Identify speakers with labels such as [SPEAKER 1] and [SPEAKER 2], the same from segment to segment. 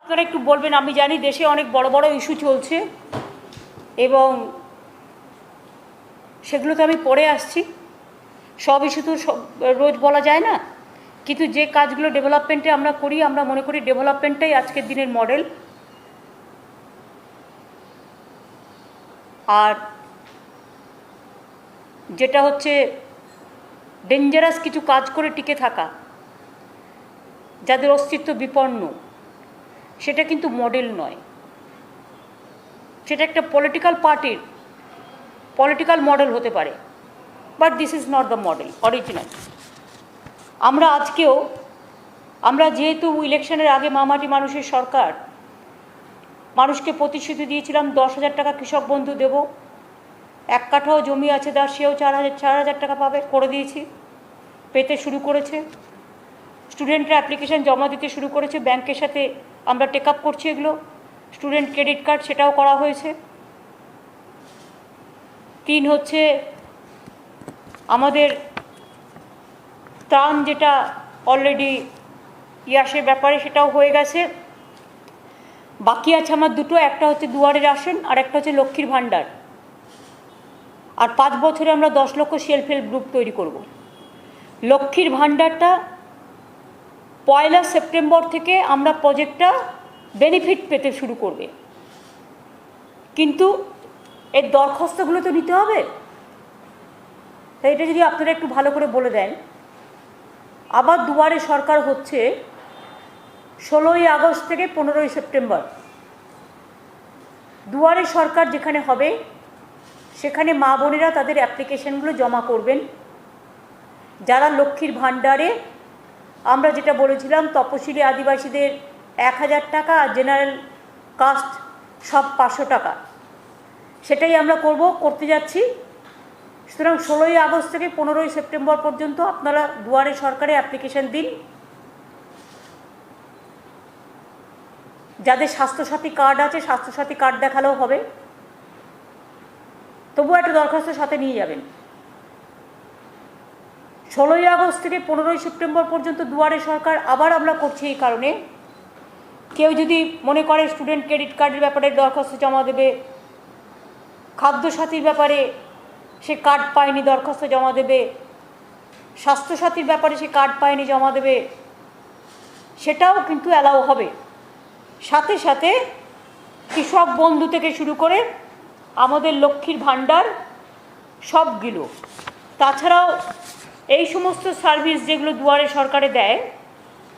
[SPEAKER 1] আপনারা একটু বলবেন। আমি জানি দেশে অনেক বড় বড় ইস্যু চলছে এবং সেগুলোতে আমি পরে আসছি। সব ইস্যু তো রোজ বলা যায় না, কিন্তু যে কাজগুলো ডেভেলপমেন্টে আমরা করি, আমরা মনে করি ডেভেলপমেন্টটাই আজকের দিনের মডেল। আর যেটা হচ্ছে ডেঞ্জারাস কিছু কাজ করে টিকে থাকা, যাদের অস্তিত্ব বিপন্ন, সেটা কিন্তু মডেল নয়। সেটা একটা পলিটিক্যাল পার্টির পলিটিক্যাল মডেল হতে পারে, but this is not the model original. আমরা যেহেতু ইলেকশনের আগে মামাটি মানুষের সরকার, মানুষকে প্রতিশ্রুতি দিয়েছিলাম 10,000 টাকা কৃষক বন্ধু দেব, 1 কাঠাও জমি আছে তার, সেও 4,000 টাকা পাবে, করে দিয়েছি, পেতে শুরু করেছে। স্টুডেন্টরা অ্যাপ্লিকেশান জমা দিতে শুরু করেছে, ব্যাংকের সাথে আমরা টেক আপ করছি এগুলো। স্টুডেন্ট ক্রেডিট কার্ড, সেটাও করা হয়েছে। 3 হচ্ছে আমাদের ত্রাণ, যেটা অলরেডি ইয়াসের ব্যাপারে সেটাও হয়ে গেছে। বাকি আছে আমার দুটো, একটা হচ্ছে দুয়ারে রাশন আর একটা হচ্ছে লক্ষ্মীর ভাণ্ডার। আর 5 বছরে আমরা 10 লক্ষ সেলফ হেল্প গ্রুপ তৈরি করব। লক্ষ্মীর ভাণ্ডারটা 1 সেপ্টেম্বর থেকে আমরা প্রজেক্টটা বেনিফিট পেতে শুরু করবে, কিন্তু এর দরখাস্তগুলো তো নিতে হবে। তাই এটা যদি আপনারা একটু ভালো করে বলে দেন। আবার দুয়ারে সরকার হচ্ছে 16ই আগস্ট থেকে 15ই সেপ্টেম্বর। দুয়ারে সরকার যেখানে হবে সেখানে মা বোনেরা তাদের অ্যাপ্লিকেশনগুলো জমা করবেন। যারা লক্ষ্মীর ভাণ্ডারে, আমরা যেটা বলেছিলাম তপশিলি আদিবাসীদের 1,000 টাকা আর জেনারেল কাস্ট সব 500 টাকা, সেটাই আমরা করতে যাচ্ছি। সুতরাং 16ই আগস্ট থেকে 15ই সেপ্টেম্বর পর্যন্ত আপনারা দুয়ারে সরকারে অ্যাপ্লিকেশন দিন। যাদের স্বাস্থ্যসাথী কার্ড আছে, স্বাস্থ্যসাথী কার্ড দেখালেও হবে, তবুও একটা দরখাস্ত সাথে নিয়ে যাবেন। 16ই আগস্ট থেকে 15ই সেপ্টেম্বর পর্যন্ত দুয়ারে সরকার আবার আমরা করছি এই কারণে, কেউ যদি মনে করে স্টুডেন্ট ক্রেডিট কার্ডের ব্যাপারে দরখাস্ত জমা দেবে, খাদ্যসাথীর ব্যাপারে সে কার্ড পায়নি দরখাস্ত জমা দেবে, স্বাস্থ্যসাথীর ব্যাপারে সে কার্ড পায়নি জমা দেবে, সেটাও কিন্তু অ্যালাউ হবে। সাথে সাথে কৃষক বন্ধু থেকে শুরু করে আমাদের লক্ষ্মীর ভাণ্ডার সবগুলো, তাছাড়াও এই সমস্ত সার্ভিস যেগুলো দুয়ারে সরকারে দেয়,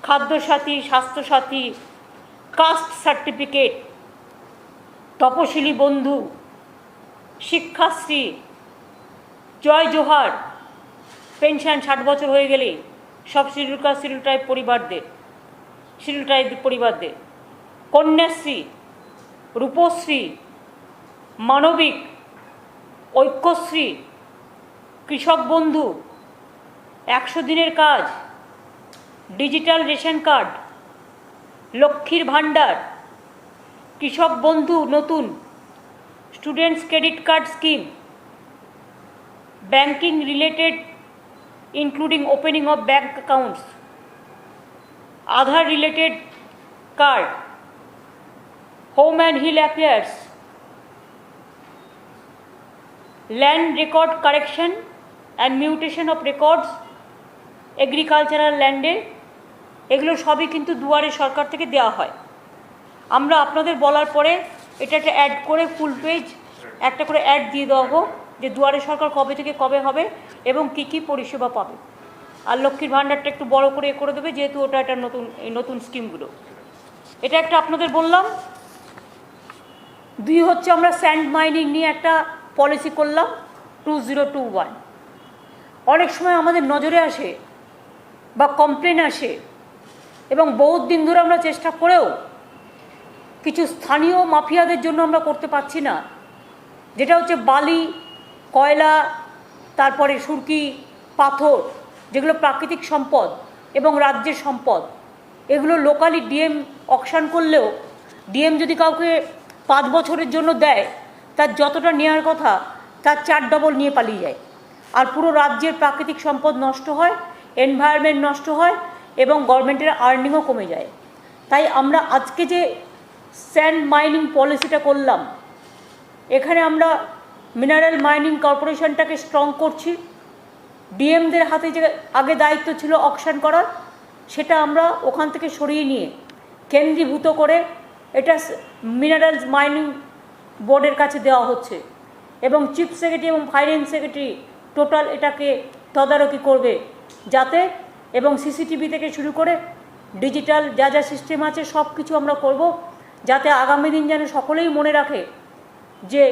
[SPEAKER 1] খাদ্যসাথী, স্বাস্থ্যসাথী, কাস্ট সার্টিফিকেট, তপশিলি বন্ধু, শিক্ষাশ্রী, জয় জোহার, পেনশন 60 বছর হয়ে গেলে সব শিডিউল কাস্ট শিডিউল ট্রাইব পরিবারদের, কন্যাশ্রী, রূপশ্রী, মানবিক, ঐক্যশ্রী, কৃষক বন্ধু, 100 দিনের কাজ, ডিজিটাল রেশন কার্ড, লক্ষ্মীর ভাণ্ডার, কৃষক বন্ধু নতুন, students credit card scheme, banking related including opening of bank accounts, Aadhaar related card, home and hill affairs, land record correction and mutation of records, agricultural ল্যান্ডে, এগুলো সবই কিন্তু দুয়ারে সরকার থেকে দেওয়া হয়। আমরা আপনাদের বলার পরে এটা একটা অ্যাড করে ফুল পেজ একটা করে অ্যাড দিয়ে দেওয়া হোক যে দুয়ারে সরকার কবে থেকে কবে হবে এবং কী কী পরিষেবা পাবে। আর লক্ষ্মীর ভাণ্ডারটা একটু বড় করে করে দেবে, যেহেতু ওটা একটা নতুন স্কিমগুলো, এটা একটা আপনাদের বললাম। 2 হচ্ছে আমরা স্যান্ড মাইনিং নিয়ে একটা পলিসি করলাম 2021। অনেক সময় আমাদের নজরে আসে বা কমপ্লেন আসে এবং বহুত দিন ধরে আমরা চেষ্টা করেও কিছু স্থানীয় মাফিয়াদের জন্য আমরা করতে পারছি না, যেটা হচ্ছে বালি, কয়লা, তারপরে সুরকি, পাথর, যেগুলো প্রাকৃতিক সম্পদ এবং রাজ্যের সম্পদ। এগুলো লোকালি ডিএম অকশন করলেও ডিএম যদি কাউকে 5 বছরের জন্য দেয়, তার যতটা নেওয়ার কথা তার 4 ডবল নিয়ে পালিয়ে যায়। আর পুরো রাজ্যের প্রাকৃতিক সম্পদ নষ্ট হয়, এনভায়রনমেন্ট নষ্ট হয় এবং গভর্নমেন্টের আর্নিংও কমে যায়। তাই আমরা আজকে যে স্যান্ড মাইনিং পলিসিটা করলাম, এখানে আমরা মিনারেল মাইনিং কর্পোরেশনটাকে স্ট্রং করছি। ডিএমদের হাতে যে আগে দায়িত্ব ছিল অকশন করার, সেটা আমরা ওখান থেকে সরিয়ে নিয়ে কেন্দ্রীভূত করে এটা মিনারেলস মাইনিং বোর্ডের কাছে দেওয়া হচ্ছে এবং চিফ সেক্রেটারি এবং ফাইন্যান্স সেক্রেটারি টোটাল এটাকে তদারকি করবে যাতে, এবং সিসিটিভি থেকে শুরু করে ডিজিটাল যা যা সিস্টেম আছে সব কিছু আমরা করব যাতে আগামী দিন যেন সকলেই মনে রাখে যে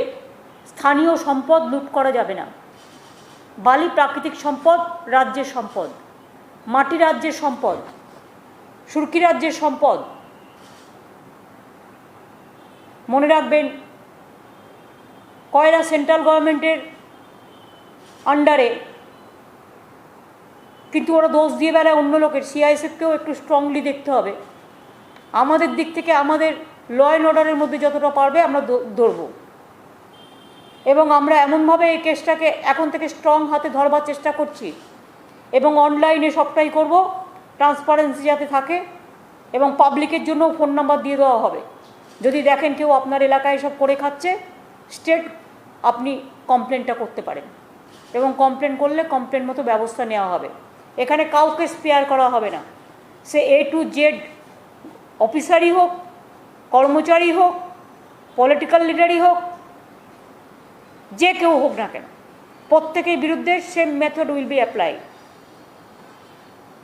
[SPEAKER 1] স্থানীয় সম্পদ লুট করা যাবে না। বালি প্রাকৃতিক সম্পদ, রাজ্যের সম্পদ, মাটি রাজ্যের সম্পদ, সুরকি রাজ্যের সম্পদ। মনে রাখবেন, কয়লা সেন্ট্রাল গভর্নমেন্টের আন্ডারে, কিন্তু ওরা দোষ দিয়ে বেড়ায় অন্য লোকের। সিআইএসএফকেও একটু স্ট্রংলি দেখতে হবে। আমাদের দিক থেকে আমাদের ল অ্যান্ড অর্ডারের মধ্যে যতটা পারবে আমরা ধরব, এবং আমরা এমনভাবে এই কেসটাকে এখন থেকে স্ট্রং হাতে ধরবার চেষ্টা করছি এবং অনলাইনে সবটাই করব, ট্রান্সপারেন্সি যাতে থাকে, এবং পাবলিকের জন্য ফোন নাম্বার দিয়ে দেওয়া হবে। যদি দেখেন কেউ আপনার এলাকায় সব করে খাচ্ছে, স্টেট আপনি কমপ্লেনটা করতে পারেন, এবং কমপ্লেন করলে কমপ্লেন মতো ব্যবস্থা নেওয়া হবে। এখানে কাউকে স্পেয়ার করা হবে না, সে A to Z অফিসারই হোক, কর্মচারী হোক, পলিটিক্যাল লিডারই হোক, যে কেউ হোক না কেন, প্রত্যেকের বিরুদ্ধে same method will be apply.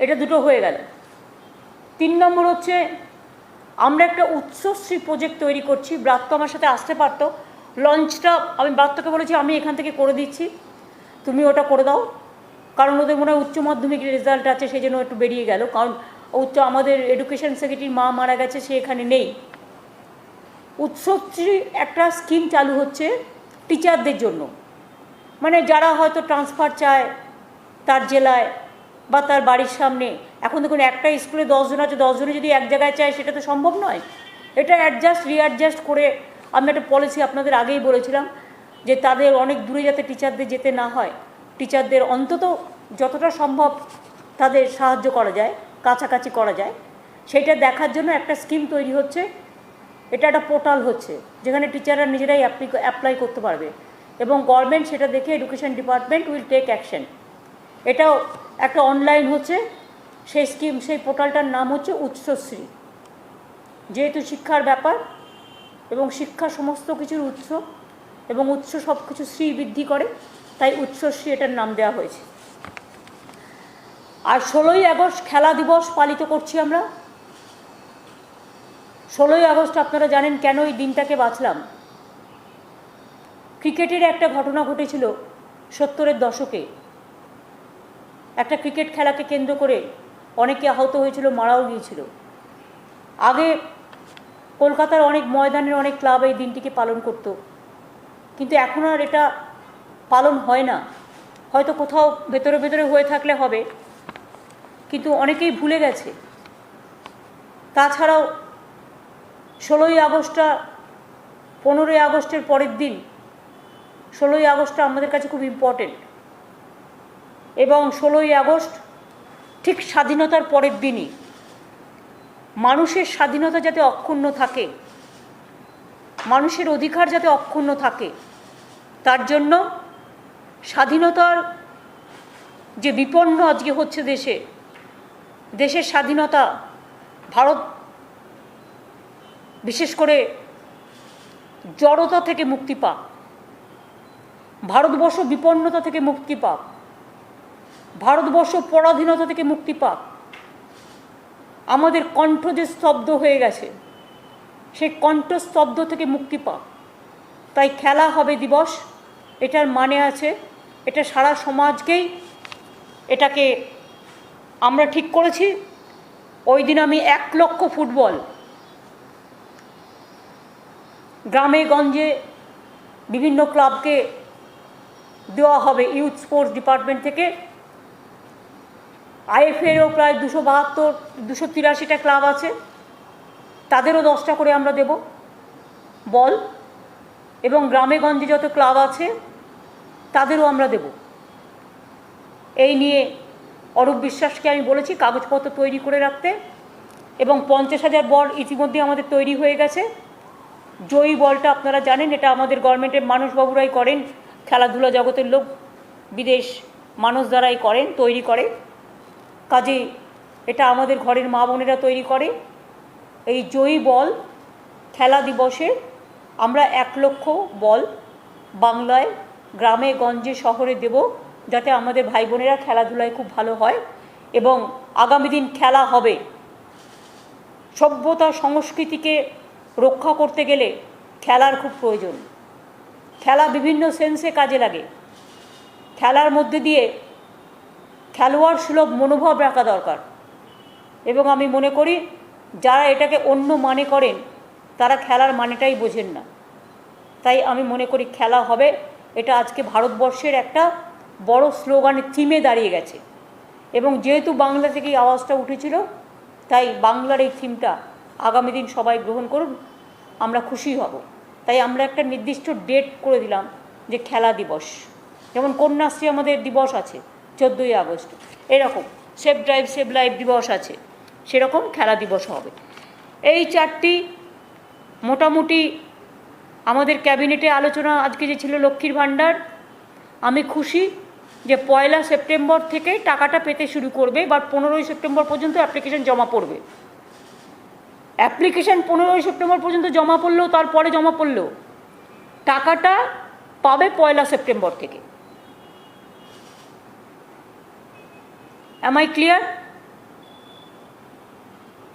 [SPEAKER 1] এটা দুটো হয়ে গেল। 3 নম্বর হচ্ছে, আমরা একটা উৎসশ্রী প্রজেক্ট তৈরি করছি। ব্রাত্য আমার সাথে আসতে পারতো, লঞ্চটা আমি ব্রাত্যকে বলেছি আমি এখান থেকে করে দিচ্ছি, তুমি ওটা করে দাও, কারণ ওদের মনে হয় উচ্চ মাধ্যমিকের রেজাল্ট আছে, সেই জন্য একটু বেরিয়ে গেল। কারণ আমাদের এডুকেশন সেক্রেটারির মা মারা গেছে, সে এখানে নেই। উৎসশ্রী একটা স্কিম চালু হচ্ছে টিচারদের জন্য, মানে যারা হয়তো ট্রান্সফার চায় তার জেলায় বা তার বাড়ির সামনে। এখন দেখুন, একটা স্কুলে 10 জন আছে, 10 জনে যদি এক জায়গায় চায় সেটা তো সম্ভব নয়। এটা রিঅ্যাডজাস্ট করে আমি একটা পলিসি আপনাদের আগেই বলেছিলাম যে তাদের অনেক দূরে যাতে টিচারদের যেতে না হয়, টিচারদের অন্তত যতটা সম্ভব তাদের সাহায্য করা যায়, কাছাকাছি করা যায়, সেটা দেখার জন্য একটা স্কিম তৈরি হচ্ছে। এটা একটা পোর্টাল হচ্ছে যেখানে টিচাররা নিজেরাই অ্যাপ্লাই করতে পারবে, এবং গভর্নমেন্ট সেটা দেখে education department will take action. এটাও একটা অনলাইন হচ্ছে সেই স্কিম, সেই পোর্টালটার নাম হচ্ছে উৎসশ্রী। যেহেতু শিক্ষার ব্যাপার এবং শিক্ষা সমস্ত কিছুর উৎস, এবং উৎস সব কিছু শ্রী বৃদ্ধি করে, তাই উৎসশ্রী এটার নাম দেওয়া হয়েছে। আর 16ই আগস্ট খেলা দিবস পালিত করছি আমরা। 16ই আগস্ট আপনারা জানেন কেন এই দিনটাকে বাছলাম। ক্রিকেটের একটা ঘটনা ঘটেছিল 70-এর দশকে। একটা ক্রিকেট খেলাকে কেন্দ্র করে অনেকে আহত হয়েছিল, মারাও গিয়েছিল। আগে কলকাতার অনেক ময়দানের অনেক ক্লাব এই দিনটিকে পালন করত, কিন্তু এখন আর এটা পালন হয় না। হয়তো কোথাও ভেতরে ভেতরে হয়ে থাকলে হবে, কিন্তু অনেকেই ভুলে গেছে। তাছাড়াও 16ই আগস্টটা 15ই আগস্টের পরের দিন। 16ই আগস্টটা আমাদের কাছে খুব ইম্পর্টেন্ট, এবং 16ই আগস্ট ঠিক স্বাধীনতার পরের দিনই। মানুষের স্বাধীনতা যাতে অক্ষুণ্ণ থাকে, মানুষের অধিকার যাতে অক্ষুণ্ণ থাকে, তার জন্য স্বাধীনতার যে বিপন্ন আজকে হচ্ছে দেশের স্বাধীনতা, ভারত বিশেষ করে জড়তা থেকে মুক্তি পাক, ভারতবর্ষ বিপন্নতা থেকে মুক্তি পাক, ভারতবর্ষ পরাধীনতা থেকে মুক্তি পাক। আমাদের কণ্ঠ যে স্তব্ধ হয়ে গেছে, সেই কণ্ঠস্তব্ধ থেকে মুক্তি পাক। তাই খেলা হবে দিবস, এটার মানে আছে, এটা সারা সমাজকেই এটাকে আমরা ঠিক করেছি। ওই দিন আমি 1 লক্ষ ফুটবল গ্রামে গঞ্জে বিভিন্ন ক্লাবকে দেওয়া হবে ইউথ স্পোর্টস ডিপার্টমেন্ট থেকে। আইএফএরও প্রায় 283টা ক্লাব আছে, তাদেরও 10টা করে আমরা দেব বল, এবং গ্রামে গঞ্জে যত ক্লাব আছে তাদেরও আমরা দেব। এই নিয়ে অরূপ বিশ্বাসকে আমি বলেছি কাগজপত্র তৈরি করে রাখতে, এবং 50,000 বল ইতিমধ্যে আমাদের তৈরি হয়ে গেছে। জয়ী বলটা আপনারা জানেন, এটা আমাদের গভর্নমেন্টের মানুষবাবুরাই করেন, খেলাধুলা জগতের লোক, বিদেশ মানুষ দ্বারাই করেন, তৈরি করে। কাজে এটা আমাদের ঘরের মা বোনেরা তৈরি করে। এই জয়ী বল খেলা দিবসে আমরা 1 লক্ষ বল বাংলায় গ্রামে গঞ্জে শহরে দেব, যাতে আমাদের ভাই বোনেরা খেলাধুলায় খুব ভালো হয় এবং আগামী দিন খেলা হবে। সভ্যতা সংস্কৃতিকে রক্ষা করতে গেলে খেলার খুব প্রয়োজন। খেলা বিভিন্ন সেন্সে কাজে লাগে। খেলার মধ্যে দিয়ে খেলোয়াড় সুলভ মনোভাব রাখা দরকার এবং আমি মনে করি যারা এটাকে অন্য মানে করেন তারা খেলার মানেটাই বোঝেন না। তাই আমি মনে করি খেলা হবে, এটা আজকে ভারতবর্ষের একটা বড় স্লোগানের থিমে দাঁড়িয়ে গেছে এবং যেহেতু বাংলা থেকেই আওয়াজটা উঠেছিল, তাই বাংলার এই থিমটা আগামী দিন সবাই গ্রহণ করুন, আমরা খুশি হব। তাই আমরা একটা নির্দিষ্ট ডেট করে দিলাম যে খেলা দিবস, যেমন কন্যাশ্রী আমাদের দিবস আছে 14ই আগস্ট, এরকম সেভ ড্রাইভ সেভ লাইফ দিবস আছে, সেরকম খেলা দিবস হবে। এই 4টি মোটামুটি আমাদের ক্যাবিনেটে আলোচনা আজকে যে ছিল লক্ষ্মীর ভাণ্ডার, আমি খুশি যে 1 সেপ্টেম্বর থেকে টাকাটা পেতে শুরু করবে বা 15ই সেপ্টেম্বর পর্যন্ত অ্যাপ্লিকেশন জমা পড়বে। অ্যাপ্লিকেশন 15ই সেপ্টেম্বর পর্যন্ত জমা পড়লেও, তারপরে জমা পড়লেও টাকাটা পাবে 1 সেপ্টেম্বর থেকে। Am I clear?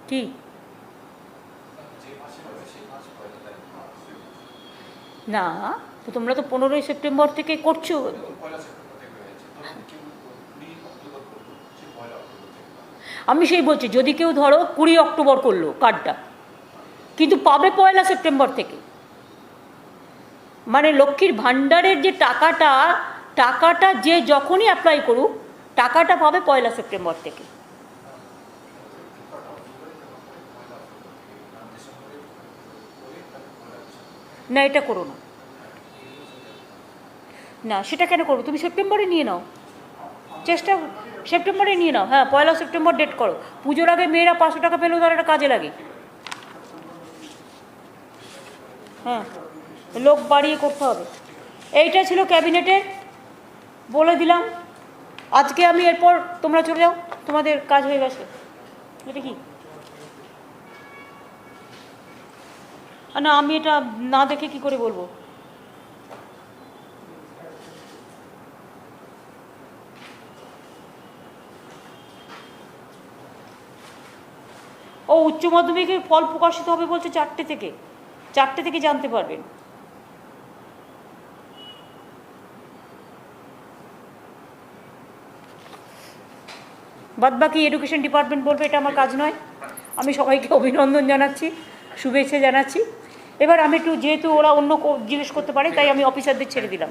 [SPEAKER 1] কি না, তো তোমরা তো 15ই সেপ্টেম্বর থেকে করছো। আমি সেই বলছি, যদি কেউ ধরো 20 অক্টোবর করলো কার্ডটা, কিন্তু পাবে 1 সেপ্টেম্বর থেকে। মানে লক্ষ্মীর ভাণ্ডারের যে টাকাটা যে যখনই অ্যাপ্লাই করুক টাকাটা পাবে 1 সেপ্টেম্বর থেকে। না, এটা করো না, না সেটা কেন করো, তুমি সেপ্টেম্বরে নিয়ে নাও, চেষ্টা সেপ্টেম্বরে নিয়ে নাও। হ্যাঁ, 1 সেপ্টেম্বর ডেট করো। পুজোর আগে মেয়েরা 500 টাকা পেলেও তার একটা কাজে লাগে। হ্যাঁ, লোক বাড়িয়ে করতে হবে। এইটা ছিল ক্যাবিনেটের, বলে দিলাম। আজকে আমি এরপর তোমরা চলে যাও, তোমাদের কাজ হয়ে গেছে। এটা কি না, আমি এটা না দেখে কি করে বলবো। ও উচ্চ মাধ্যমিকের ফল প্রকাশিত হবে বলছে 4টে থেকে জানতে পারবেন। বাদবাকি এডুকেশন ডিপার্টমেন্ট বলবে, এটা আমার কাজ নয়। আমি সবাইকে অভিনন্দন জানাচ্ছি, শুভেচ্ছা জানাচ্ছি। এবার আমি একটু, যেহেতু ওরা অন্য জিজ্ঞেস করতে পারে, তাই আমি অফিসারদের ছেড়ে দিলাম।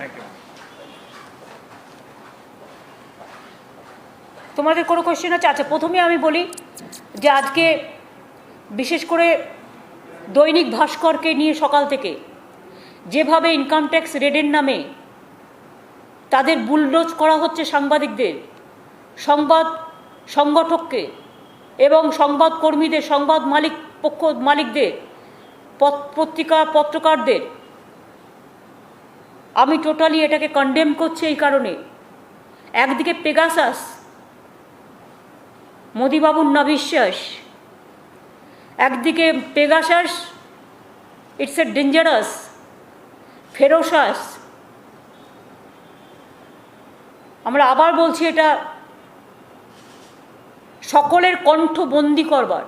[SPEAKER 1] তোমাদের কোনো কোয়েশ্চেন আছে? আচ্ছা, প্রথমে আমি বলি যে আজকে বিশেষ করে দৈনিক ভাস্করকে নিয়ে সকাল থেকে যেভাবে ইনকাম ট্যাক্স রেডের নামে তাদের বুলডোজ করা হচ্ছে সাংবাদিকদের, সংবাদ সংগঠককে এবং সংবাদকর্মীদের, সংবাদ মালিকদের, পত্রকারদের, আমি টোটালি এটাকে কন্ডেম করছি। এই কারণে একদিকে পেগাসাস, মোদিবাবুর নাভিশ্বাস, একদিকে Pegasus it's a dangerous, ferocious. আমরা আবার বলছি, এটা সকলের কণ্ঠ বন্দি করবার।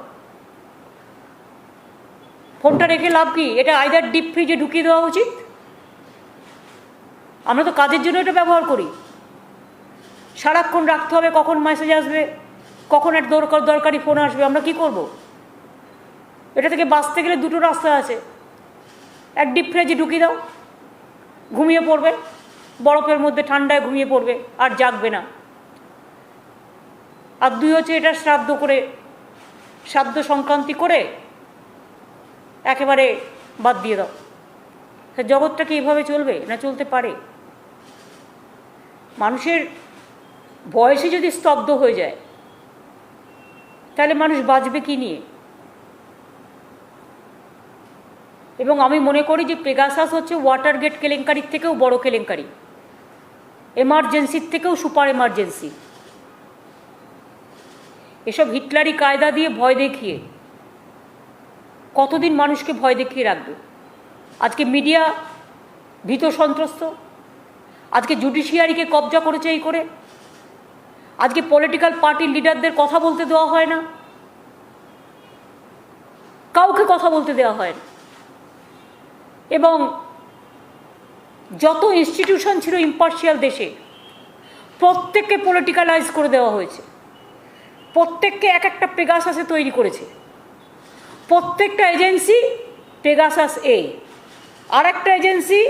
[SPEAKER 1] ফোনটা রেখে লাভ কি? এটা আইদার ডিপ ফ্রিজে ঢুকিয়ে দেওয়া উচিত। আমরা তো কাজের জন্য এটা ব্যবহার করি, সারাক্ষণ রাখতে হবে, কখন মেসেজ আসবে, কখন এক দরকারি ফোন আসবে, আমরা কি করব? এটা থেকে বাঁচতে গেলে দুটো রাস্তা আছে, এক ডিপ ফ্রিজে ঢুকিয়ে দাও, ঘুমিয়ে পড়বে, বরফের মধ্যে ঠান্ডায় ঘুমিয়ে পড়বে, আর জাগবে না। আর 2 হচ্ছে এটা শ্রাদ্ধ সংক্রান্তি করে একেবারে বাদ দিয়ে দাও। জগৎটা কি এভাবে চলবে? না চলতে পারে? মানুষের বয়সে যদি স্তব্ধ হয়ে যায়, তাহলে মানুষ বাঁচবে কি নিয়ে? এবং আমি মনে করি যে পেগাসাস হচ্ছে ওয়াটারগেট কেলেঙ্কারির থেকেও বড় কেলেঙ্কারি, এমার্জেন্সির থেকেও সুপার এমার্জেন্সি। এসব হিটলারি কায়দা দিয়ে ভয় দেখিয়ে কতদিন মানুষকে ভয় দেখিয়ে রাখবে? আজকে মিডিয়া ভীত সন্ত্রস্ত, আজকে জুডিশিয়ারিকে কবজা করেছে এই করে, আজকে পলিটিক্যাল পার্টির লিডারদের কথা বলতে দেওয়া হয় না, কাউকে কথা বলতে দেওয়া হয় না। এবং যত ইনস্টিটিউশন ছিল ইম্পার্শিয়াল দেশে, প্রত্যেককে পলিটিক্যালাইজ করে দেওয়া হয়েছে, প্রত্যেককে এক একটা পেগাসাসে তৈরি করেছে। প্রত্যেকটা এজেন্সি পেগাসাস এ, আর একটা এজেন্সি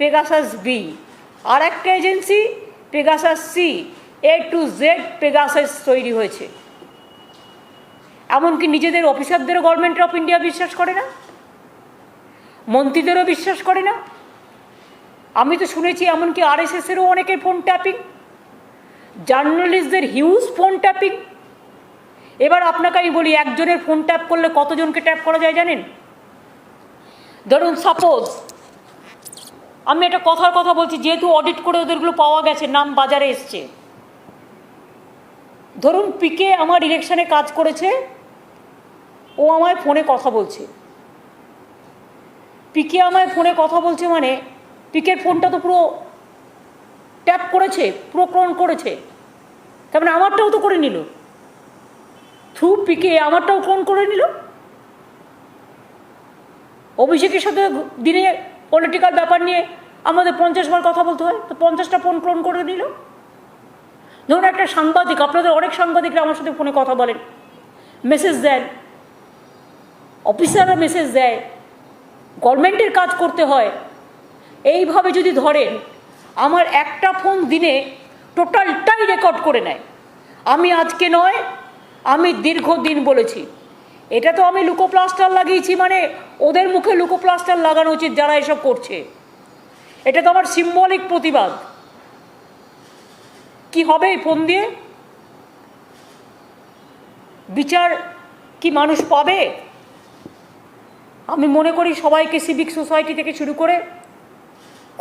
[SPEAKER 1] পেগাসাস বি, আর একটা agency Pegasus C, A to Z Pegasus তৈরি হয়েছে। এমনকি নিজেদের অফিসারদেরও গভর্নমেন্ট অফ ইন্ডিয়া বিশ্বাস করে না, মন্ত্রীদেরও বিশ্বাস করে না। আমি তো শুনেছি এমনকি আরএসএসেরও অনেকের ফোন ট্যাপিং, জার্নালিস্টদের হিউজ ফোন ট্যাপিং। এবার আপনাকে আমি বলি, একজনের ফোন ট্যাপ করলে কতজনকে ট্যাপ করা যায় জানেন? ধরুন সাপোজ, আমি একটা কথার কথা বলছি, যেহেতু অডিট করে ওদেরগুলো পাওয়া গেছে, নাম বাজারে এসছে। ধরুন পিকে আমার ইলেকশনে কাজ করেছে, ও আমায় ফোনে কথা বলছে। পিকে আমায় ফোনে কথা বলছে মানে পিকের ফোনটা তো পুরো ট্যাপ করেছে, পুরো ক্লোন করেছে, তার মানে আমারটাও তো করে নিল, থ্রু পিকে আমারটাও ক্লোন করে নিল। অভিষেকের সাথে দিনে পলিটিক্যাল ব্যাপার নিয়ে আমাদের 50 বার কথা বলতে হয়, তো 50টা ফোন ক্লোন করে নিল। ধরুন একটা সাংবাদিক, আপনাদের অনেক সাংবাদিকরা আমার সাথে ফোনে কথা বলেন, মেসেজ দেন, অফিসাররা মেসেজ দেয়, গভর্নমেন্টের কাজ করতে হয়। এইভাবে যদি ধরেন, আমার একটা ফোন দিনে টোটালটাই রেকর্ড করে নেয়। আমি আজকে নয়, আমি দীর্ঘদিন বলেছি, এটা তো আমি লুকোপ্লাস্টার লাগিয়েছি, মানে ওদের মুখে লুকোপ্লাস্টার লাগানো উচিত যারা এসব করছে। এটা তো আমার সিম্বলিক প্রতিবাদ। কি হবে এই ফোন দিয়ে? বিচার কি মানুষ পাবে? আমি মনে করি সবাইকে, সিভিক সোসাইটি থেকে শুরু করে,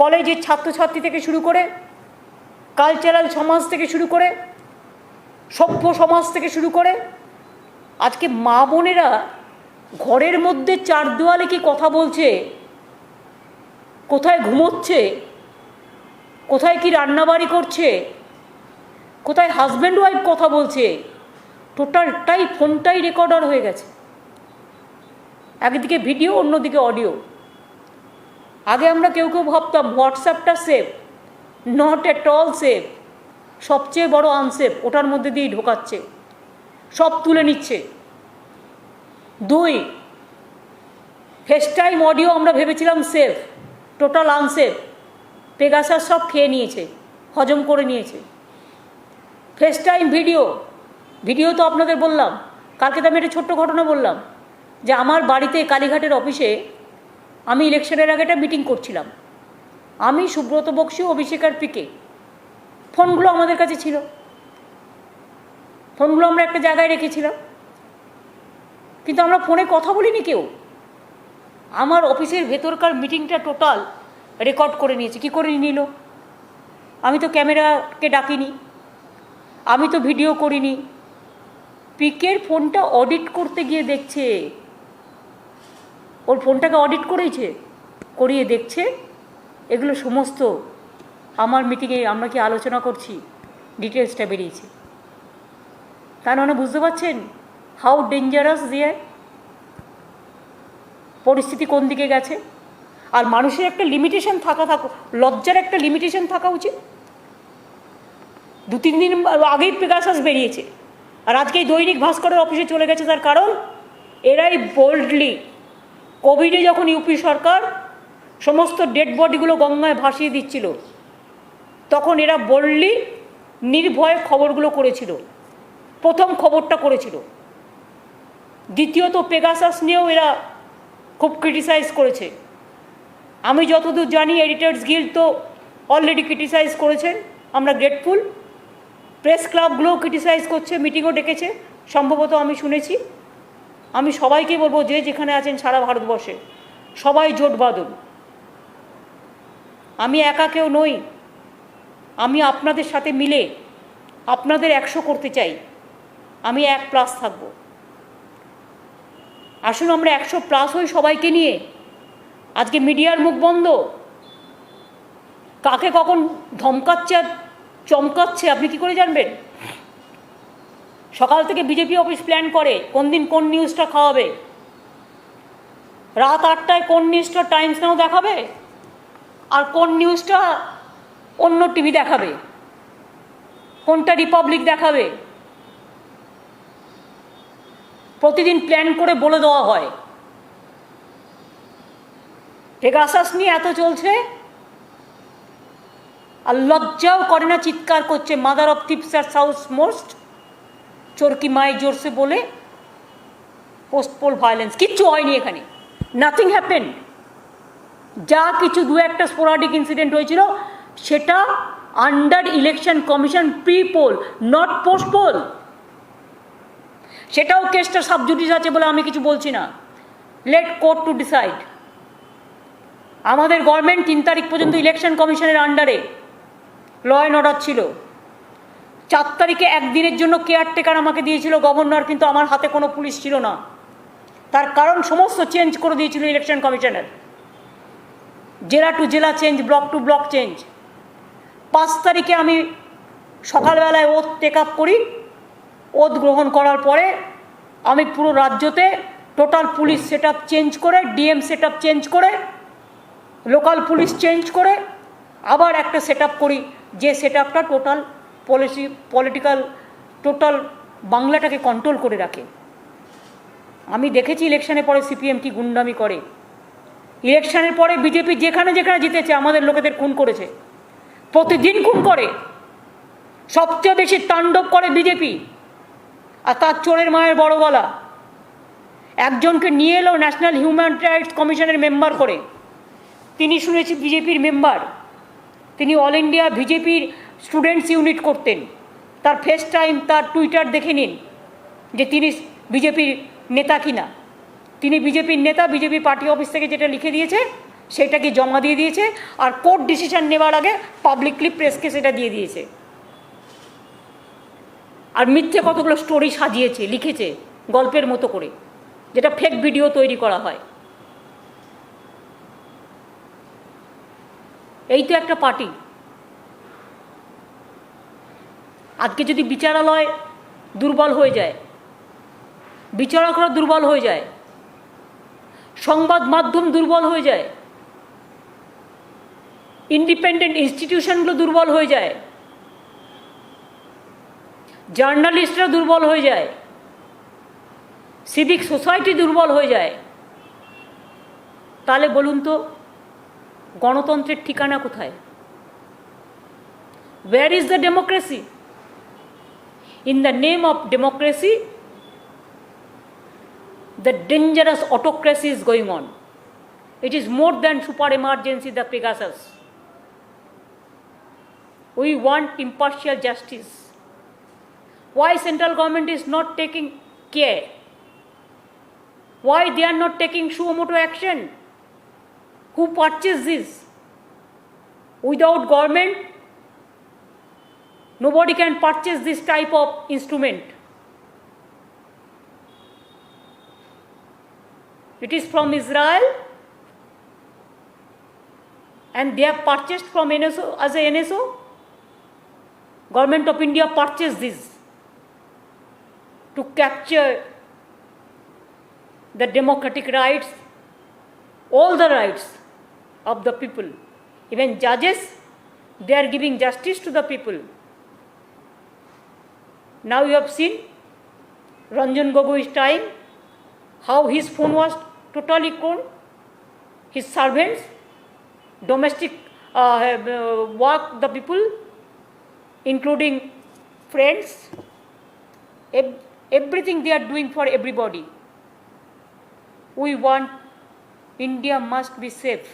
[SPEAKER 1] কলেজের ছাত্রছাত্রী থেকে শুরু করে, কালচারাল সমাজ থেকে শুরু করে, সভ্য সমাজ থেকে শুরু করে, আজকে মা বোনেরা ঘরের মধ্যে চার দেওয়ালে কি কথা বলছে, কোথায় ঘুমোচ্ছে, কোথায় কি রান্নাবাড়ি করছে, কোথায় হাজব্যান্ড ওয়াইফ কথা বলছে, টোটালটাই ফোনটাই রেকর্ডার হয়ে গেছে। একদিকে ভিডিও, অন্যদিকে অডিও। আগে আমরা কেউ কেউ ভাবতাম হোয়াটসঅ্যাপটা safe, not at all safe, সবচেয়ে বড় আনসেফ, ওটার মধ্যে দিয়েই ঢোকাচ্ছে, সব তুলে নিচ্ছে। 2, ফেস টাইম অডিও আমরা ভেবেছিলাম সেফ, টোটাল আনসেফ, পেগাসাস সব খেয়ে নিয়েছে, হজম করে নিয়েছে। ফেস টাইম ভিডিও, ভিডিও তো আপনাদের বললাম, কালকে তো আমি একটা ছোট্ট ঘটনা বললাম যে আমার বাড়িতে কালীঘাটের অফিসে আমি ইলেকশনের আগে একটা মিটিং করছিলাম, আমি, সুব্রত বক্সী, অভিষেক আর পিকে। ফোনগুলো আমাদের কাছে ছিল, ফোনগুলো আমরা একটা জায়গায় রেখেছিলাম, কিন্তু আমরা ফোনে কথা বলিনি কেউ। আমার অফিসের ভেতরকার মিটিংটা টোটাল রেকর্ড করে নিয়েছে। কী করে নিল? আমি তো ক্যামেরাকে ডাকিনি, আমি তো ভিডিও করিনি। পিকের ফোনটা অডিট করতে গিয়ে দেখছে, ওর ফোনটাকে অডিট করিয়ে দেখছে এগুলো সমস্ত আমার মিটিংয়ে আমরা কি আলোচনা করছি ডিটেলসটা বেরিয়েছে। তার মানে বুঝতে পারছেন হাউ ডেঞ্জারাস দিয়ে পরিস্থিতি কোন দিকে গেছে। আর মানুষের একটা লিমিটেশন লজ্জার একটা লিমিটেশন থাকা উচিত। 2-3 দিন আগেই পেগাসাস বেরিয়েছে, আর আজকেই দৈনিক ভাস্করের অফিসে চলে গেছে। তার কারণ এরাই বোল্ডলি, কোভিডে যখন ইউপি সরকার সমস্ত ডেড বডিগুলো গঙ্গায় ভাসিয়ে দিচ্ছিল, তখন এরা বোল্ডলি নির্ভয়ে খবরগুলো করেছিল। প্রথম খবরটা করেছিল। দ্বিতীয়ত পেগাসাস নিয়েও এরা খুব ক্রিটিসাইজ করেছে। আমি যতদূর জানি এডিটার্স গিল্ড তো অলরেডি ক্রিটিসাইজ করেছেন, আমরা গ্রেটফুল। প্রেস ক্লাবগুলোও ক্রিটিসাইজ করছে, মিটিংও ডেকেছে সম্ভবত, আমি শুনেছি। আমি সবাইকে বলবো, যে যেখানে আছেন সারা ভারতবর্ষে, সবাই জোট বাঁধুন। আমি একা কেউ নই, আমি আপনাদের সাথে মিলে আপনাদের 100 করতে চাই। আমি 1+ থাকব। আসুন আমরা 100+ হই সবাইকে নিয়ে। আজকে মিডিয়ার মুখ বন্ধ, কাকে কখন ধমকাচ্ছে আর চমকাচ্ছে আপনি কি করে জানবেন? সকাল থেকে বিজেপি অফিস প্ল্যান করে কোন দিন কোন নিউজটা খাওয়াবে। রাত 8টায় কোন নিউজটা টাইমস নাও দেখাবে আর কোন নিউজটা অন্য টিভি দেখাবে, কোনটা রিপাবলিক দেখাবে, প্রতিদিন প্ল্যান করে বলে দেওয়া হয়। পেগাসাস নিয়ে এত চলছে আর লজ্জাও করে না, চিৎকার করছে মাদার অফ থিপস আর সাউথ মোস্ট, চোরকি মাই জোরসে বলে পোস্টপোল ভায়োলেন্স। কিচ্ছু হয়নি এখানে, নাথিং হ্যাপেন। যা কিছু 2-1টা স্পোরাডিক ইনসিডেন্ট হয়েছিল সেটা under election commission pre poll, not post poll. সেটাও কেসটা সাবজুডিস আছে বলে আমি কিছু বলছি না, লেট কোর্ট টু ডিসাইড। আমাদের গভর্নমেন্ট 3 তারিখ পর্যন্ত ইলেকশন কমিশনের আন্ডারে ল অ্যান্ড অর্ডার ছিল। 4 তারিখে একদিনের জন্য কেয়ারটেকার আমাকে দিয়েছিল গভর্নর, কিন্তু আমার হাতে কোনো পুলিশ ছিল না। তার কারণ সমস্ত চেঞ্জ করে দিয়েছিল ইলেকশন কমিশনের, জেলা টু জেলা change, block to block change. 5 তারিখে আমি সকালবেলায় ওথ টেক আপ করি, ওথ গ্রহণ করার পরে আমি পুরো রাজ্যতে total police set up change করে, ডিএম সেট আপ চেঞ্জ করে, লোকাল পুলিশ চেঞ্জ করে আবার একটা সেট আপ করি, যে সেট আপটা টোটাল পলিটিক্যাল টোটাল বাংলাটাকে কন্ট্রোল করে রাখে। আমি দেখেছি ইলেকশনের পরে সিপিএম কি গুন্ডামি করে। ইলেকশনের পরে বিজেপি যেখানে যেখানে জিতেছে আমাদের লোকেদের খুন করেছে, প্রতিদিন খুন করে। সবচেয়ে বেশি তাণ্ডব করে বিজেপি, আর তার চোরের মায়ের বড় গলা। একজনকে নিয়ে এলো ন্যাশনাল হিউম্যান রাইটস কমিশনের মেম্বার করে, তিনি শুনেছি বিজেপির মেম্বার, তিনি অল ইন্ডিয়া বিজেপির স্টুডেন্টস ইউনিট করতেন। তার ফেস টাইম, তার টুইটার দেখে নিন যে তিনি বিজেপির নেতা কিনা। তিনি বিজেপির নেতা, বিজেপি পার্টি অফিস থেকে যেটা লিখে দিয়েছে সেটাকে জমা দিয়ে দিয়েছে, আর কোর্ট ডিসিশন নেওয়ার আগে পাবলিকলি প্রেসকে সেটা দিয়ে দিয়েছে। আর মিথ্যে কতগুলো স্টোরি সাজিয়েছে, লিখেছে গল্পের মতো করে, যেটা ফেক ভিডিও তৈরি করা হয়। এই তো একটা পার্টি। আজকে যদি বিচারালয় দুর্বল হয়ে যায়, বিচারকরা দুর্বল হয়ে যায়, সংবাদ মাধ্যম দুর্বল হয়ে যায়, ইন্ডিপেন্ডেন্ট ইনস্টিটিউশনগুলো দুর্বল হয়ে যায়, জার্নালিস্টরা দুর্বল হয়ে যায়, সিভিক সোসাইটি দুর্বল হয়ে যায়, তাহলে বলুন তো গণতন্ত্রের ঠিকানা কোথায়? Where is the democracy? In the name of democracy, the dangerous autocracy is going on. It is more than super emergency, the Pegasus. We want impartial justice. Why central government is not taking care? Why they are not taking suo motu action? Who purchased this? Without government, nobody can purchase this type of instrument. It is from Israel, and they have purchased from NSO as a NSO. Government of India purchased this to capture the democratic rights, all the rights of the people. Even judges, they are giving justice to the people. Now you have seen Ranjan Gogoi's time, how his phone was totally cloned, his servants, domestic work, the people, including friends, everything they are doing for everybody. We want India must be safe.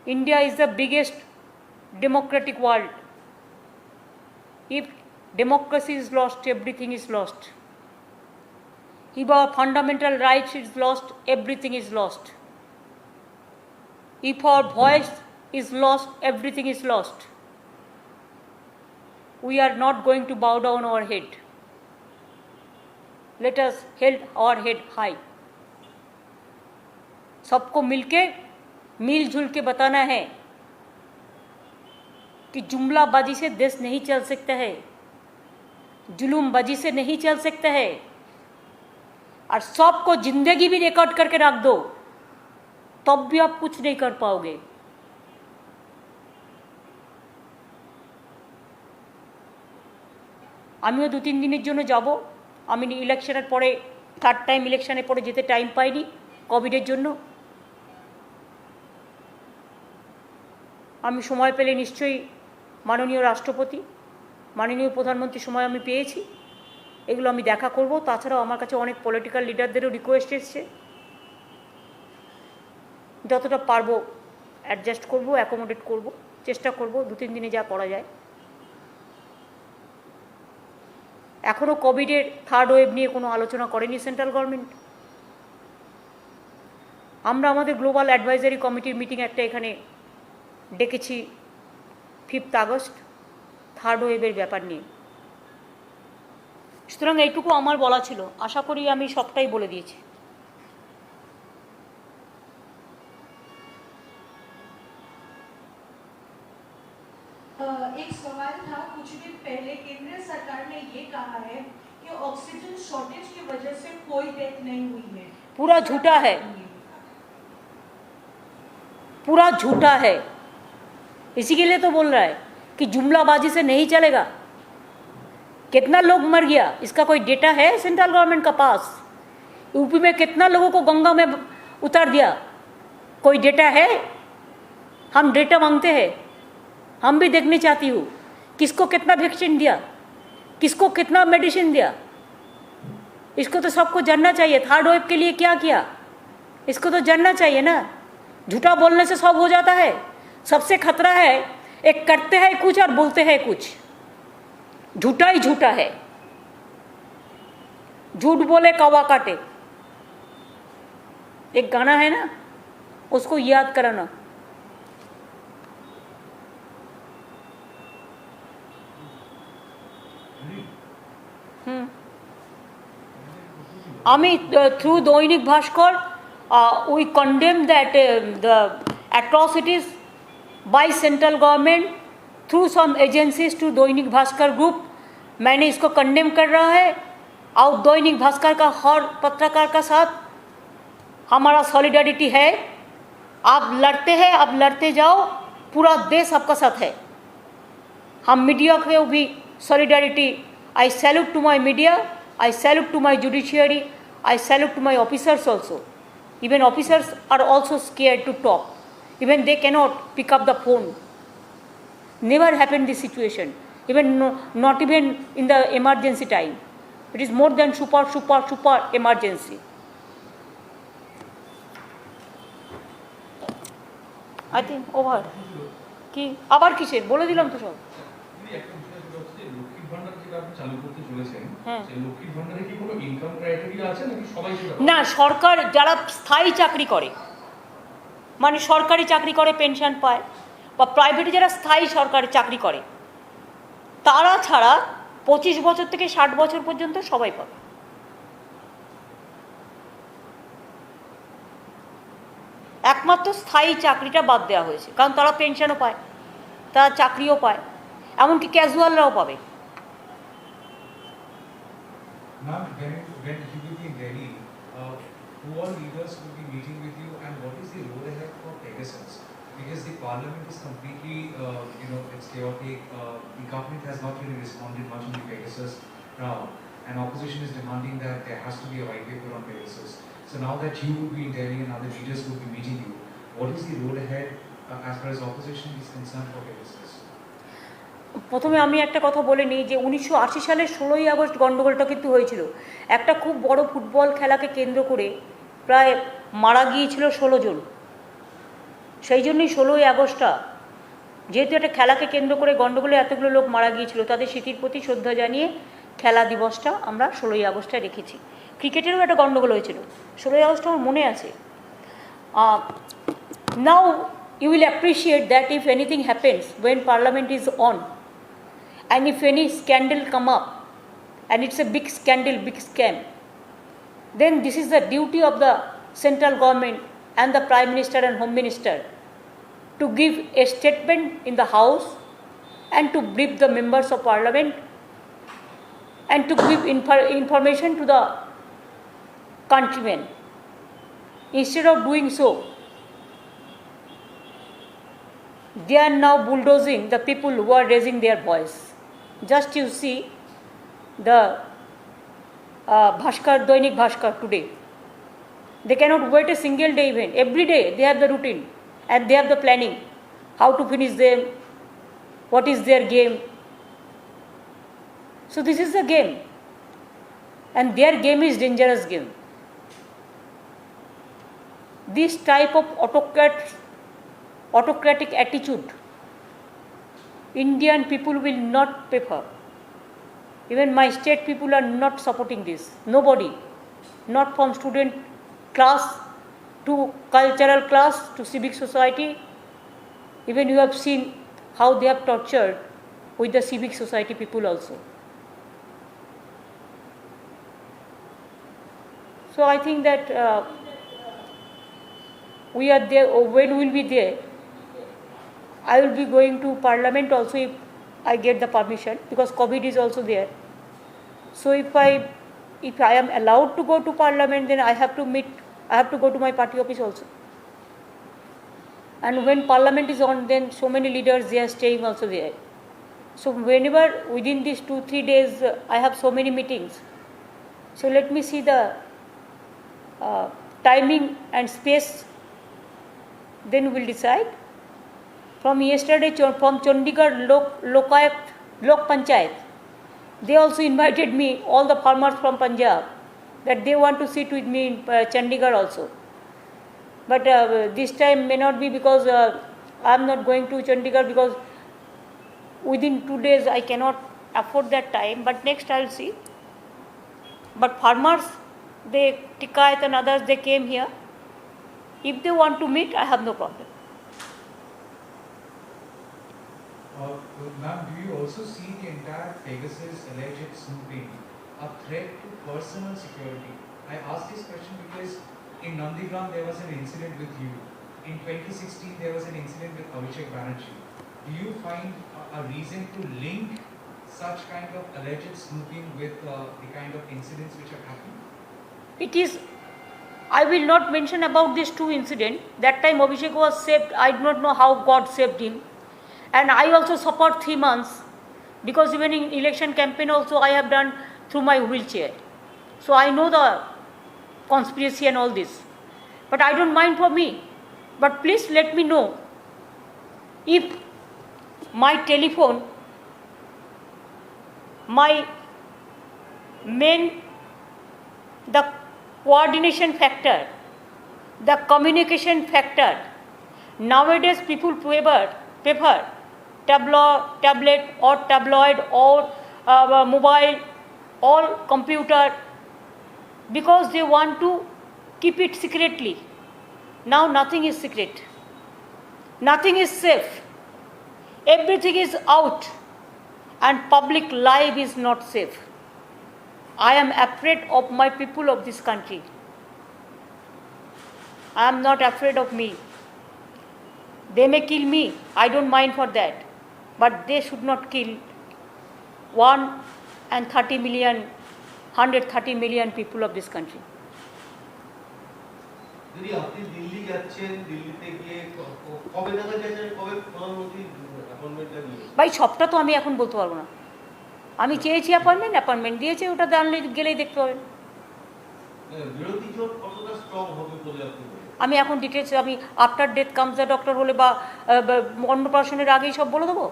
[SPEAKER 1] India is the biggest democratic world. If democracy is lost, everything is lost. If our fundamental rights is lost, everything is lost. If our voice is lost, everything is lost. We are not going to bow down our head. Let us hold our head high. सबको मिलके मिलजुल के बताना है कि जुमलाबाजी से देश नहीं चल सकता है, जुलूमबाजी से नहीं चल सकता है, और सबको जिंदगी भी रिकॉर्ड करके रख दो तब भी आप कुछ नहीं कर पाओगे। আমিও 2-3 দিনের জন্য যাব। আমি ইলেকশনের পরে থার্ড টাইম ইলেকশনের পরে যেতে টাইম পাইনি কোভিডের জন্য। আমি সময় পেলে নিশ্চয়ই মাননীয় রাষ্ট্রপতি, মাননীয় প্রধানমন্ত্রী সময় আমি পেয়েছি, এগুলো আমি দেখা করব। তাছাড়াও আমার কাছে অনেক পলিটিক্যাল লিডারদেরও রিকোয়েস্ট এসছে, যতটা পারবো অ্যাডজাস্ট করব, অ্যাকোমোডেট করব, চেষ্টা করব 2-3 দিনে যা করা যায়। এখনও কোভিডের থার্ড ওয়েভ নিয়ে কোনো আলোচনা করেনি সেন্ট্রাল গভর্নমেন্ট। আমরা আমাদের গ্লোবাল অ্যাডভাইজারি কমিটির মিটিং একটা এখানে ডেকেছি 5 আগস্ট থার্ড ওয়েভের ব্যাপার নিয়ে। সুতরাং এইটুকু আমার বলা ছিল, আশা করি আমি সবটাই বলে দিয়েছি।
[SPEAKER 2] एक सवाल था, कुछ दिन पहले केंद्र सरकार ने ये कहा है कि ऑक्सीजन शॉर्टेज की वजह से कोई डेथ नहीं हुई है।
[SPEAKER 1] पूरा झूठा है, पूरा झूठा है। इसी के लिए तो बोल रहा है कि जुमलाबाजी से नहीं चलेगा। कितना लोग मर गया इसका कोई डेटा है सेंट्रल गवर्नमेंट का पास? यूपी में कितना लोगों को गंगा में उतार दिया, कोई डेटा है? हम डेटा मांगते हैं, हम भी देखने चाहती हूँ किसको कितना वैक्सीन दिया, किसको कितना मेडिसिन दिया। इसको तो सबको जानना चाहिए। थर्ड वेव के लिए क्या किया इसको तो जानना चाहिए ना। झूठा बोलने से सब हो जाता है। सबसे खतरा है एक करते हैं कुछ और बोलते हैं कुछ। झूठा ही झूठा है। झूठ बोले कौवा काटे, एक गाना है ना, उसको याद कराना। আমি through Dainik Bhaskar we condemn that the atrocities by central government through some agencies to Dainik Bhaskar group, मैंने इसको कंडेम कर रहा है। और दैनिक भास्कर का हर पत्रकार का साथ हमारा सॉलिडारिटी है। आप लड़ते हैं, आप लड़ते जाओ, पूरा देश आपका साथ है। हम मीडिया के भी solidarity. I salute to my media, I salute to my judiciary, I salute to my officers also. Even officers are also scared to talk. Even they cannot pick up the phone. Never happened this situation. Even not even in the emergency time. It is more than super emergency. I think over. কি আবার কিসের বলে দিলাম তো সব। না, সরকার যারা স্থায়ী চাকরি করে, মানে সরকারি চাকরি করে পেনশন পায়, বা প্রাইভেটে যারা স্থায়ী সরকারি চাকরি করে, তারা ছাড়া 25 বছর থেকে 60 বছর পর্যন্ত সবাই পাবে। একমাত্র স্থায়ী চাকরিটা বাদ দেওয়া হয়েছে, কারণ তারা পেনশনও পায়, তারা চাকরিও পায়, এমনকি ক্যাজুয়ালরাও পাবে।
[SPEAKER 3] Ma'am, when you will be in Delhi, who all leaders will be meeting with you, and what is the road ahead for Pegasus? Because the parliament is completely, it's chaotic. The government has not really responded much on the Pegasus round, and opposition is demanding that there has to be a white paper on Pegasus. So now that you will be in Delhi and other leaders will be meeting you, what is the road ahead as far as opposition is concerned for Pegasus?
[SPEAKER 1] প্রথমে আমি একটা কথা বলে নিই যে 1980 সালের 16ই August গণ্ডগোলটা কিন্তু হয়েছিল। একটা খুব বড় ফুটবল খেলাকে কেন্দ্র করে প্রায় মারা গিয়েছিল 16 জন। সেই জন্যই 16ই আগস্টটা, যেহেতু একটা খেলাকে কেন্দ্র করে গণ্ডগোলে এতগুলো লোক মারা গিয়েছিল, তাদের স্মৃতির প্রতি শ্রদ্ধা জানিয়ে খেলা দিবসটা আমরা 16ই আগস্টে রেখেছি। ক্রিকেটেরও একটা গণ্ডগোল হয়েছিল, 16ই আগস্ট আমার মনে আছে। Now you will appreciate that if anything happens when parliament is on and if any scandal come up and it's a big scandal, big scam, then this is the duty of the central government and the Prime Minister and Home Minister to give a statement in the House and to brief the members of Parliament and to give information to the countrymen. Instead of doing so, they are now bulldozing the people who are raising their voice. Just you see the Bhaskar, Doinik Bhaskar today. They cannot wait a single day even. Every day they have the routine and they have the planning. How to finish them, what is their game. So this is the game. And their game is dangerous game. This type of autocratic attitude Indian people will not prefer. Even my state people are not supporting this. Nobody. Not from student class to cultural class to civic society. Even you have seen how they have tortured with the civic society people also. So I think that we are there, or when we will be there, I will be going to Parliament also if I get the permission, because COVID is also there. So if I am allowed to go to Parliament, then I have to go to my party office also. And when Parliament is on, then so many leaders, they are staying also there. So whenever within these 2-3 days I have so many meetings. So let me see the timing and space, then we will decide. From yesterday, from Chandigarh Lok Panchayat, they also invited me, all the farmers from Punjab, that they want to sit with me in Chandigarh also. But this time may not be, because I am not going to Chandigarh, because within 2 days I cannot afford that time. But next I will see. But farmers, they Tikayat and others, they came here. If they want to meet, I have no problem.
[SPEAKER 3] Ma'am, do you also see the entire Pegasus alleged snooping a threat to personal security? I ask this question because in Nandigram there was an incident with you. In 2016 there was an incident with Abhishek Banerjee. Do you find a reason to link such kind of alleged snooping with the kind of incidents which have happened?
[SPEAKER 1] It is, I will not mention about these two incidents. That time Abhishek was saved. I do not know how God saved him. And I also suffered 3 months, because even in election campaign also I have done through my wheelchair. So I know the conspiracy and all this. But I don't mind for me. But please let me know if my telephone, my main, the coordination factor, the communication factor, nowadays people prefer tablet or tabloid or mobile or computer, because they want to keep it secretly. Now nothing is secret. Nothing is safe. Everything is out, and public life is not safe. I am afraid of my people of this country. I am not afraid of me. They may kill me, I don't mind for that. But they should not kill 130 million people of this country.
[SPEAKER 4] যদি আপনি দিল্লি যাচ্ছেন, দিল্লিতে গিয়ে কবে নাগাদ যাচ্ছেন, কবে প্রধানমন্ত্রী অ্যাপয়েন্টমেন্টটা নিয়ে?
[SPEAKER 1] ভাই সবটা তো আমি এখন বলতে পারবো না। আমি চেয়েছি অ্যাপয়েন্টমেন্ট দিয়েছে, ওটা জানলে গেলেই দেখতে পাবেন।
[SPEAKER 4] বিরোধী জোট কতটা স্ট্রং হবে বলে আপনি বলেন?
[SPEAKER 1] আমি এখন ডিটেলস, আমি after death comes the doctor হলে বা অন্নপ্রাশনের আগেই সব বলে দেবো?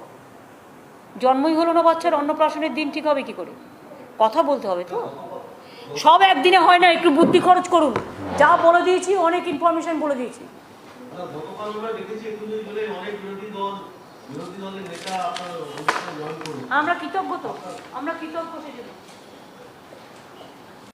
[SPEAKER 1] জন্মই হলো না বাচ্চার, অন্নপ্রাশনের দিন ঠিক হবে কি করে? কথা বলতে হবে তো, সব একদিনে হয় না, একটু বুদ্ধি খরচ করুন। যা বলে দিয়েছি, অনেক ইনফরমেশন বলে দিয়েছি।
[SPEAKER 4] গতকাল আমরা দেখেছি 21 জুলাই অনেক বিরোধী দলের নেতা আপনার অনুষ্ঠানে জয়েন করেছে।
[SPEAKER 1] আমরা কৃতজ্ঞ সেজন্য।